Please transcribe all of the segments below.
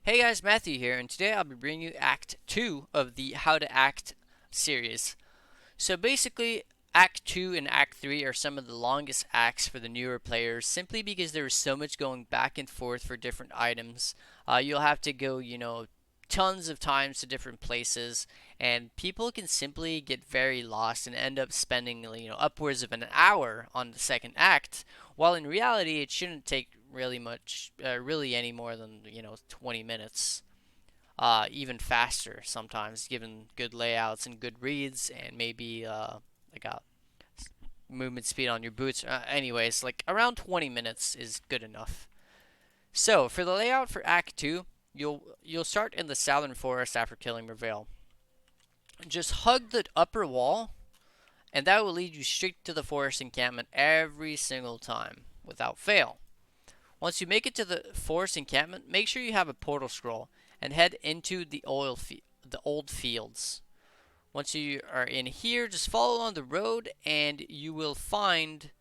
Hey guys, Matthew here, and today I'll be bringing you Act 2 of the How to Act series. So basically, Act 2 and Act 3 are some of the longest acts for the newer players simply because there is so much going back and forth for different items. You'll have to go, tons of times to different places, and people can simply get very lost and end up spending, upwards of an hour on the second act, while in reality, it shouldn't take really much, really any more than, 20 minutes, even faster sometimes, given good layouts and good reads, and maybe like a movement speed on your boots. Anyways, like around 20 minutes is good enough. So for the layout for Act 2, you'll start in the southern forest after killing Mervale. Just hug the upper wall, and that will lead you straight to the forest encampment every single time, without fail. Once you make it to the forest encampment, make sure you have a portal scroll and head into the old fields. Once you are in here, just follow along the road and you will find,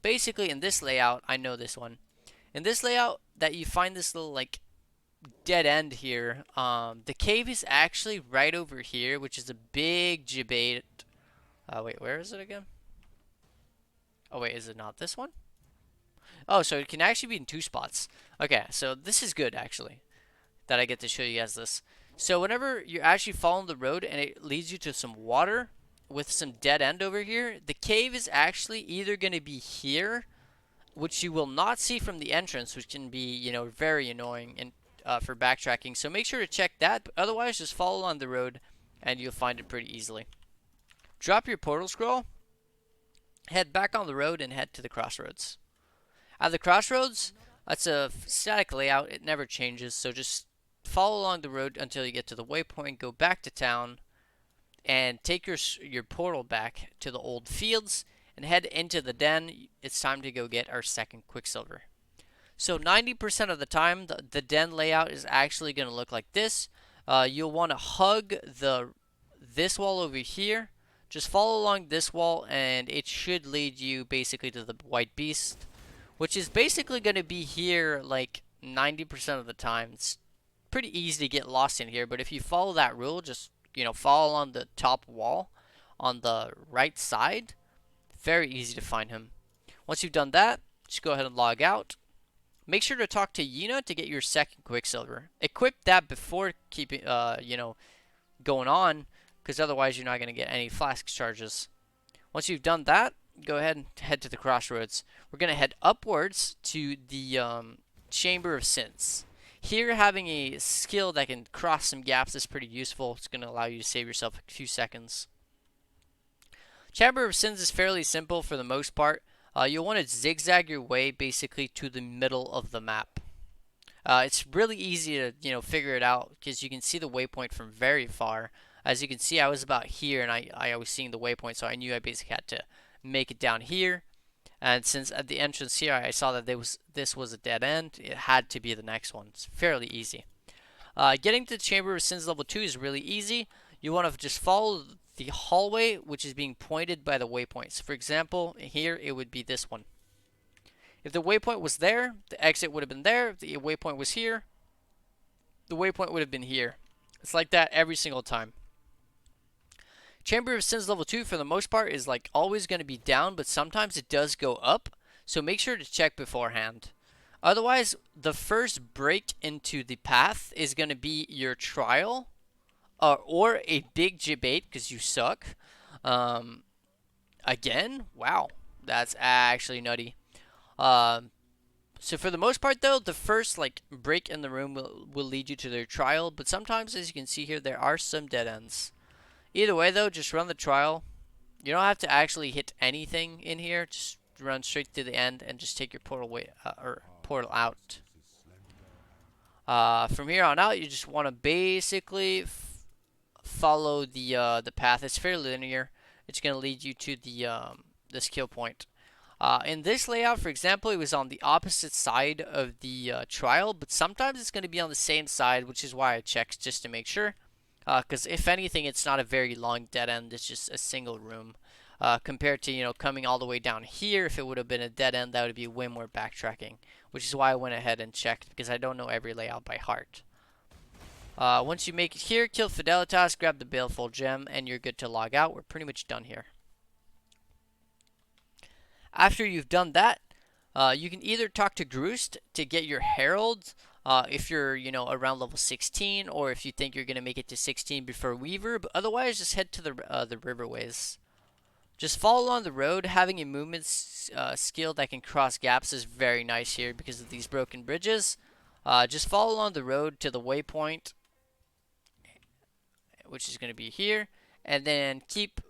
basically in this layout, I know this one. In this layout, that you find this little like dead end here. The cave is actually right over here, which is a big debate. Wait, where is it again? Oh wait, is it not this one? Oh, so it can actually be in two spots. Okay, so this is good actually, that I get to show you guys this. So whenever you're actually following the road and it leads you to some water with some dead end over here, the cave is actually either going to be here, which you will not see from the entrance, which can be, very annoying and for backtracking. So make sure to check that. But otherwise, just follow on the road and you'll find it pretty easily. Drop your portal scroll, head back on the road, and head to the crossroads. At the crossroads, that's a static layout. It never changes. So just follow along the road until you get to the waypoint. Go back to town and take your portal back to the old fields and head into the den. It's time to go get our second Quicksilver. So 90% of the time, the den layout is actually going to look like this. You'll want to hug this wall over here. Just follow along this wall, and it should lead you basically to the White Beast, which is basically going to be here like 90% of the time. It's pretty easy to get lost in here, but if you follow that rule, just, follow on the top wall on the right side, very easy to find him. Once you've done that, just go ahead and log out. Make sure to talk to Yuna to get your second Quicksilver. Equip that before keeping, going on, because otherwise you're not going to get any flask charges. Once you've done that, go ahead and head to the crossroads. We're going to head upwards to the Chamber of Sins. Here, having a skill that can cross some gaps is pretty useful. It's going to allow you to save yourself a few seconds. Chamber of Sins is fairly simple for the most part. You'll want to zigzag your way basically to the middle of the map. It's really easy to figure it out because you can see the waypoint from very far. As you can see, I was about here and I was seeing the waypoint, so I knew I basically had to make it down here. And since at the entrance here I saw that this was a dead end, it had to be the next one. It's fairly easy. Getting to the Chamber of Sins level 2 is really easy. You want to just follow the hallway which is being pointed by the waypoints. For example, here it would be this one. If the waypoint was there, the exit would have been there. If the waypoint was here, the waypoint would have been here. It's like that every single time. Chamber of Sins level 2 for the most part is like always going to be down, but sometimes it does go up, so make sure to check beforehand. Otherwise, the first break into the path is going to be your trial, or a big debate because you suck. Again, wow, that's actually nutty. So for the most part though, the first like break in the room will lead you to their trial, but sometimes, as you can see here, there are some dead ends. Either way though, just run the trial. You don't have to actually hit anything in here. Just run straight to the end and just take your portal portal out. From here on out, you just want to basically follow the path. It's fairly linear. It's going to lead you to the skill point. In this layout, for example, it was on the opposite side of the trial, but sometimes it's going to be on the same side, which is why I checked just to make sure. Because if anything, it's not a very long dead end. It's just a single room. Compared to coming all the way down here, if it would have been a dead end, that would be way more backtracking, which is why I went ahead and checked, because I don't know every layout by heart. Once you make it here, kill Fidelitas, grab the Baleful Gem, and you're good to log out. We're pretty much done here. After you've done that, you can either talk to Groost to get your Herald, if you're, around level 16, or if you think you're going to make it to 16 before Weaver, but otherwise just head to the riverways. Just follow along the road. Having a movement skill that can cross gaps is very nice here because of these broken bridges. Just follow along the road to the waypoint, which is going to be here, and then keep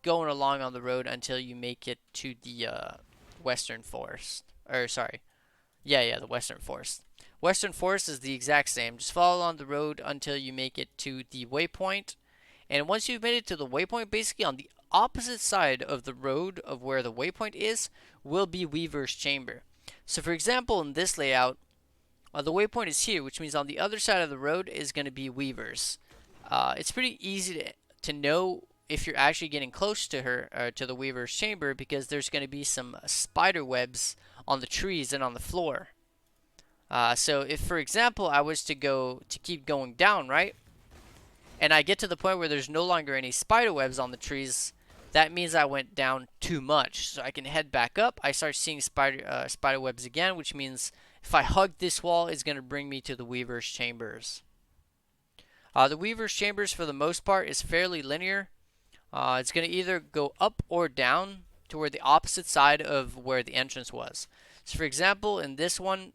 going along on the road until you make it to the Western Forest. Or sorry, yeah, the Western Forest. Western Forest is the exact same. Just follow along the road until you make it to the waypoint. And once you've made it to the waypoint, basically on the opposite side of the road of where the waypoint is will be Weaver's Chamber. So for example, in this layout, the waypoint is here, which means on the other side of the road is going to be Weaver's. It's pretty easy to know if you're actually getting close to her, to the Weaver's Chamber, because there's going to be some spider webs on the trees and on the floor. So if, for example, I was to keep going down, right? And I get to the point where there's no longer any spider webs on the trees, that means I went down too much. So I can head back up. I start seeing spider webs again, which means if I hug this wall, it's going to bring me to the Weaver's Chambers. The Weaver's Chambers, for the most part, is fairly linear. It's going to either go up or down to where the opposite side of where the entrance was. So for example, in this one,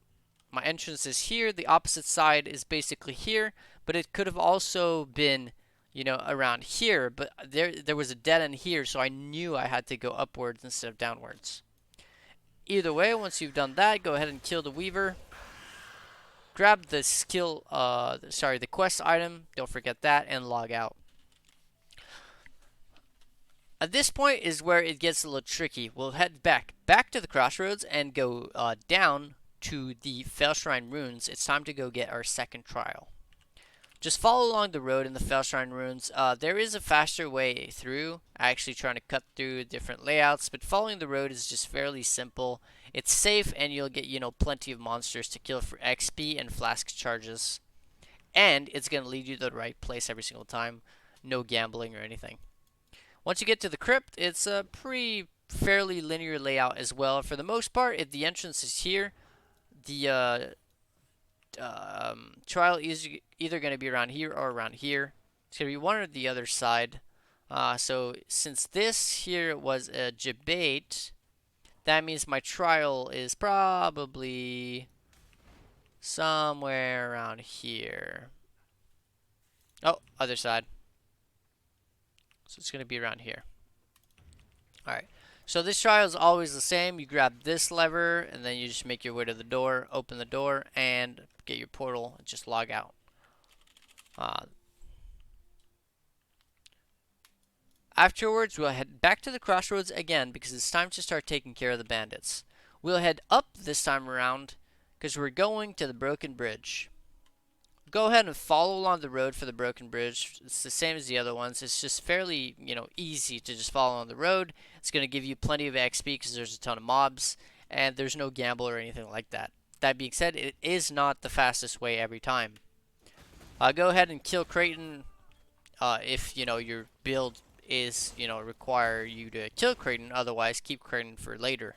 my entrance is here, the opposite side is basically here, but it could have also been, around here, but there was a dead end here, so I knew I had to go upwards instead of downwards. Either way, once you've done that, go ahead and kill the Weaver. Grab the the quest item, don't forget that, and log out. At this point is where it gets a little tricky. We'll head back to the crossroads and go down to the Fellshrine Ruins. It's time to go get our second trial. Just follow along the road in the Fellshrine Ruins. There is a faster way through, actually trying to cut through different layouts, but following the road is just fairly simple. It's safe, and you'll get, plenty of monsters to kill for XP and flask charges. And it's going to lead you to the right place every single time. No gambling or anything. Once you get to the crypt, it's a fairly linear layout as well. For the most part, if the entrance is here, the trial is either going to be around here or around here. It's going to be one or the other side. So since this here was a debate, that means my trial is probably somewhere around here. Oh, other side. So it's going to be around here. Alright. So this trial is always the same. You grab this lever, and then you just make your way to the door, open the door, and get your portal, and just log out. Afterwards, we'll head back to the crossroads again, because it's time to start taking care of the bandits. We'll head up this time around, because we're going to the Broken Bridge. Go ahead and follow along the road for the Broken Bridge. It's the same as the other ones. It's just fairly, easy to just follow on the road. It's going to give you plenty of XP because there's a ton of mobs, and there's no gamble or anything like that. That being said, it is not the fastest way every time. Go ahead and kill Creighton if, your build is, require you to kill Creighton. Otherwise, keep Creighton for later.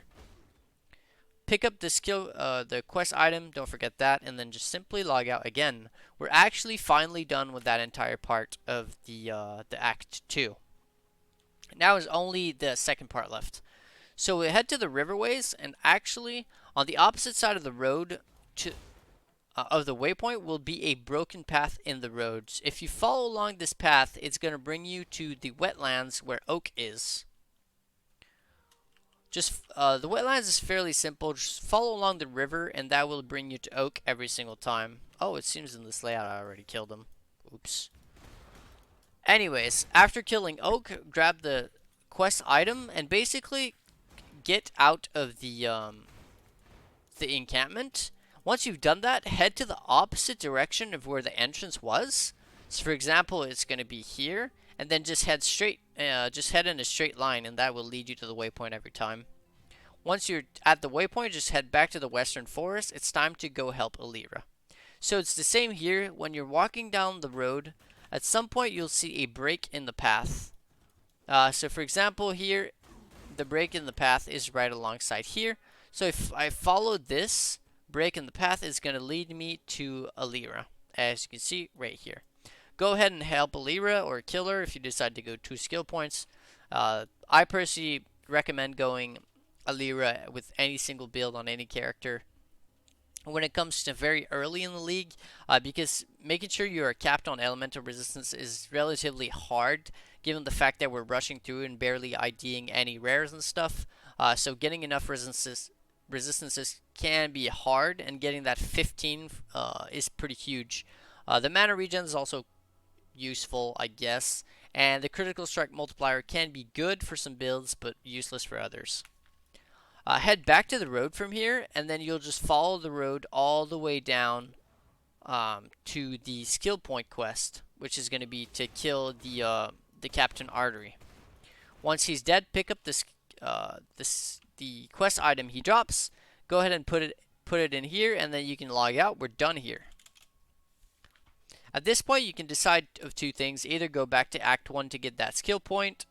Pick up the quest item, don't forget that, and then just simply log out again. We're actually finally done with that entire part of the Act 2. Now is only the second part left. So we head to the riverways, and actually, on the opposite side of the road of the waypoint will be a broken path in the roads. If you follow along this path, it's going to bring you to the wetlands where Oak is. Just the wetlands is fairly simple. Just follow along the river, and that will bring you to Oak every single time. Oh, it seems in this layout I already killed him. Oops. Anyways, after killing Oak, grab the quest item and basically get out of the encampment. Once you've done that, head to the opposite direction of where the entrance was. So, for example, it's going to be here. And then just head straight, just head in a straight line, and that will lead you to the waypoint every time. Once you're at the waypoint, just head back to the Western Forest. It's time to go help Alira. So it's the same here. When you're walking down the road, at some point you'll see a break in the path. So for example here, the break in the path is right alongside here. So if I follow this break in the path, it's going to lead me to Alira, as you can see right here. Go ahead and help Alira or kill her if you decide to go 2 skill points. I personally recommend going Alira with any single build on any character when it comes to very early in the league, because making sure you are capped on elemental resistance is relatively hard given the fact that we're rushing through and barely IDing any rares and stuff. So getting enough resistances can be hard, and getting that 15 is pretty huge. The mana regen is also useful, I guess, and the critical strike multiplier can be good for some builds but useless for others. Head back to the road from here, and then you'll just follow the road all the way down to the skill point quest, which is going to be to kill the Captain Artery. Once he's dead, pick up the quest item he drops. Go ahead and put it in here, and then you can log out. We're done here. At this point, you can decide of 2 things: either go back to Act 1 to get that skill point,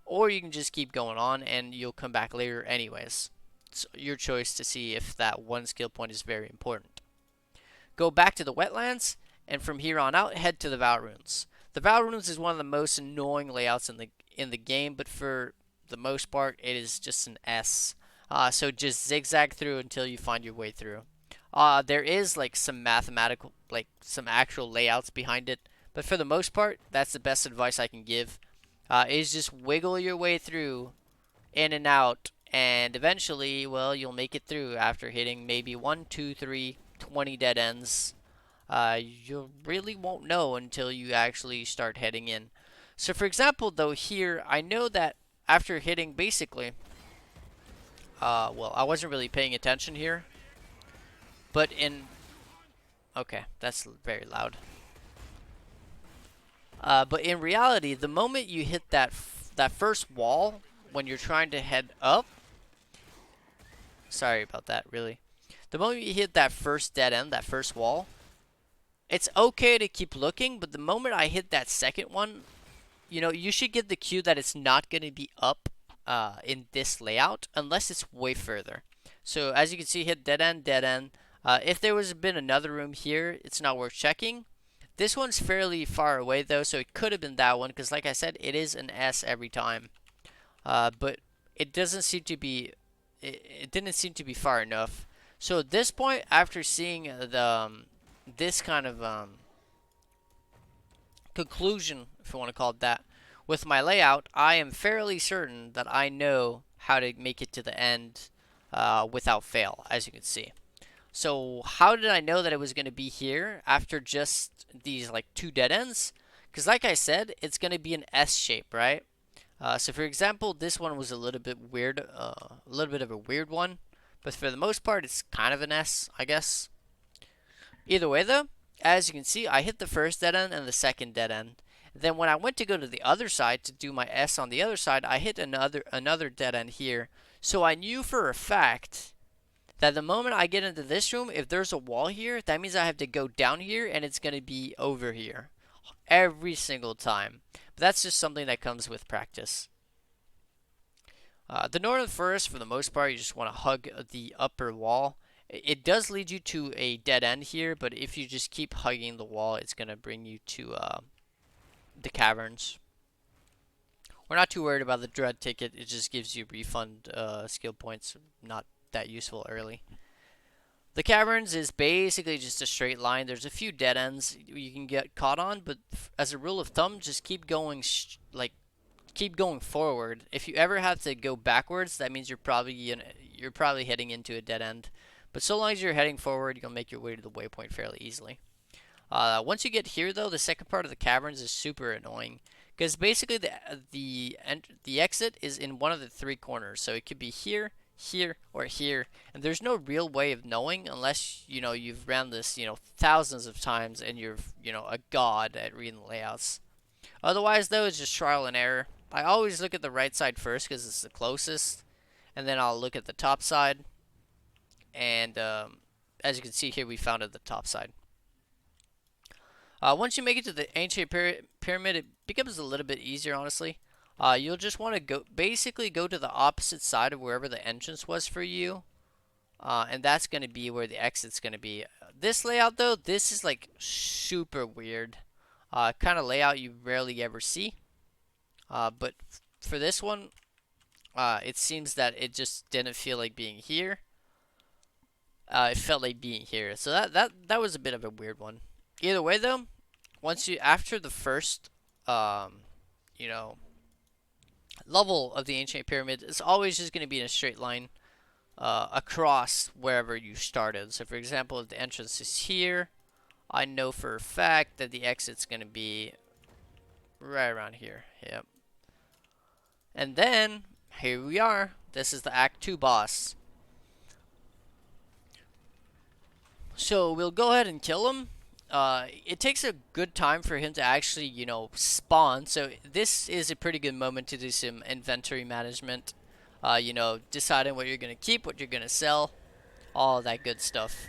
or you can just keep going on and you'll come back later anyways. It's your choice to see if that 1 skill point is very important. Go back to the wetlands, and from here on out, head to the Val Runes. The Val Runes is one of the most annoying layouts in the game, but for the most part, it is just an S. So just zigzag through until you find your way through. There is like some mathematical, like some actual layouts behind it, but for the most part, that's the best advice I can give. Is just wiggle your way through, in and out, and eventually, well, you'll make it through after hitting maybe 1, 2, 3, 20 dead ends. You really won't know until you actually start heading in. So for example, though, here, I know that after hitting basically, well, I wasn't really paying attention here, but okay, that's very loud. But in reality, the moment you hit that first wall when you're trying to head up, sorry about that, really. The moment you hit that first dead end, that first wall, it's okay to keep looking, but the moment I hit that second one, you should get the cue that it's not going to be up in this layout unless it's way further. So as you can see, hit dead end, dead end. If there was been another room here, it's not worth checking. This one's fairly far away though, so it could have been that one, because like I said, it is an S every time. But it doesn't seem to be, it didn't seem to be far enough. So at this point, after seeing this kind of conclusion, if you want to call it that, with my layout, I am fairly certain that I know how to make it to the end without fail, as you can see. So how did I know that it was going to be here after just these like 2 dead ends? Because like I said, it's going to be an S shape, right? So for example, this one was a little bit weird, a little bit of a weird one, but for the most part, it's kind of an S, I guess. Either way though, as you can see, I hit the first dead end and the second dead end. Then when I went to go to the other side to do my S on the other side, I hit another dead end here. So I knew for a fact that the moment I get into this room, if there's a wall here, that means I have to go down here and it's going to be over here every single time. But that's just something that comes with practice. The Northern Forest, for the most part, you just want to hug the upper wall. It does lead you to a dead end here, but if you just keep hugging the wall, it's going to bring you to the caverns. We're not too worried about the dread ticket. It just gives you refund skill points, not that useful early. The caverns is basically just a straight line. There's a few dead ends you can get caught on, but as a rule of thumb, just keep going keep going forward. If you ever have to go backwards, that means you're probably heading into a dead end. But so long as you're heading forward, you'll make your way to the waypoint fairly easily. Once you get here, though, the second part of the caverns is super annoying, because basically the exit is in one of the 3 corners. So it could be here, here, or here, and there's no real way of knowing unless you've ran this thousands of times and you're a god at reading the layouts. Otherwise, though, it's just trial and error. I always look at the right side first because it's the closest, And then I'll look at the top side, and as you can see here, we found at the top side. Once you make it to the ancient pyramid, it becomes a little bit easier, honestly. You'll just want to basically go to the opposite side of wherever the entrance was for you, and that's going to be where the exit's going to be. This layout, though, this is like super weird. Kind of layout you rarely ever see. But for this one, it seems that it just didn't feel like being here. It felt like being here. So that was a bit of a weird one. Either way, though, after the first, you know, level of the ancient pyramid, it's always just going to be in a straight line across wherever you started. So, for example, if the entrance is here, I know for a fact that the exit's going to be right around here. Yep. And then here we are. This is the Act 2 boss. So we'll go ahead and kill him. It takes a good time for him to actually, spawn. So this is a pretty good moment to do some inventory management. Deciding what you're going to keep, what you're going to sell, all that good stuff.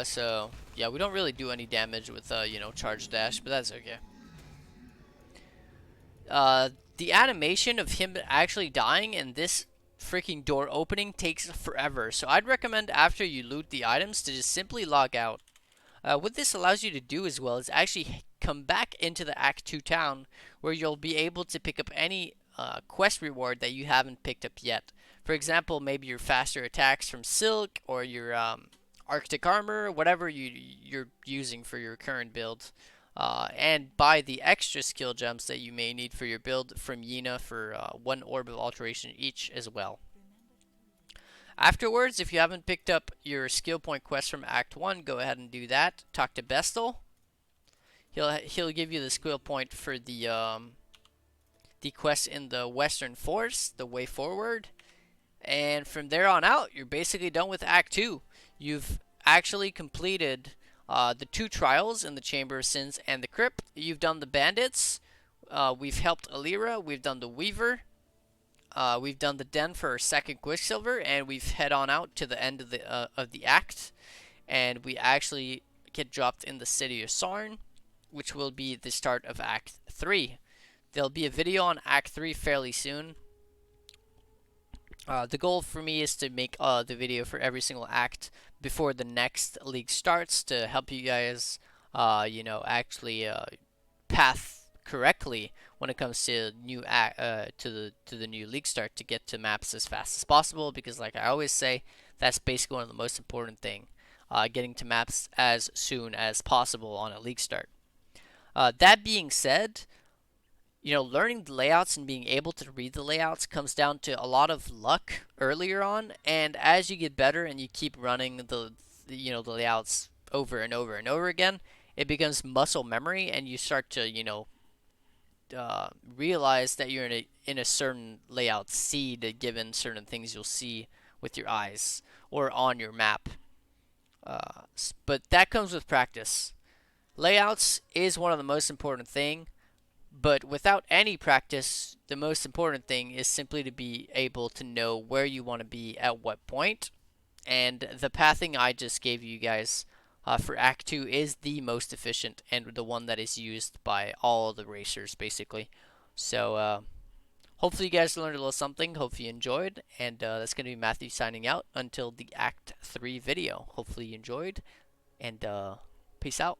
So yeah, we don't really do any damage with, charge dash, but that's okay. The animation of him actually dying and this freaking door opening takes forever. So I'd recommend after you loot the items to just simply log out. What this allows you to do as well is actually come back into the Act 2 town where you'll be able to pick up any quest reward that you haven't picked up yet. For example, maybe your faster attacks from Silk or your Arctic armor, whatever you're using for your current build. And buy the extra skill gems that you may need for your build from Yina for 1 orb of alteration each as well. Afterwards, if you haven't picked up your skill point quest from Act 1, go ahead and do that. Talk to Bestel. He'll give you the skill point for the quest in the Western Forest, the way forward. And from there on out, you're basically done with Act 2. You've actually completed the 2 trials in the Chamber of Sins and the Crypt. You've done the Bandits. We've helped Alira. We've done the Weaver. We've done the Den for our second Quicksilver, and we've head on out to the end of the act, and we actually get dropped in the city of Sarn, which will be the start of Act 3. There'll be a video on Act 3 fairly soon. The goal for me is to make the video for every single act before the next league starts to help you guys, actually path correctly when it comes to the new league start to get to maps as fast as possible, because like I always say, that's basically one of the most important thing, getting to maps as soon as possible on a league start. That being said, learning the layouts and being able to read the layouts comes down to a lot of luck earlier on, and as you get better and you keep running the layouts over and over and over again, it becomes muscle memory, and you start to realize that you're in a certain layout seed given certain things you'll see with your eyes or on your map. But that comes with practice. Layouts is one of the most important thing, but without any practice, the most important thing is simply to be able to know where you want to be at what point. And the pathing I just gave you guys for Act 2 is the most efficient and the one that is used by all the racers, basically. So, hopefully you guys learned a little something. Hopefully you enjoyed. And that's going to be Matthew signing out until the Act 3 video. Hopefully you enjoyed. And peace out.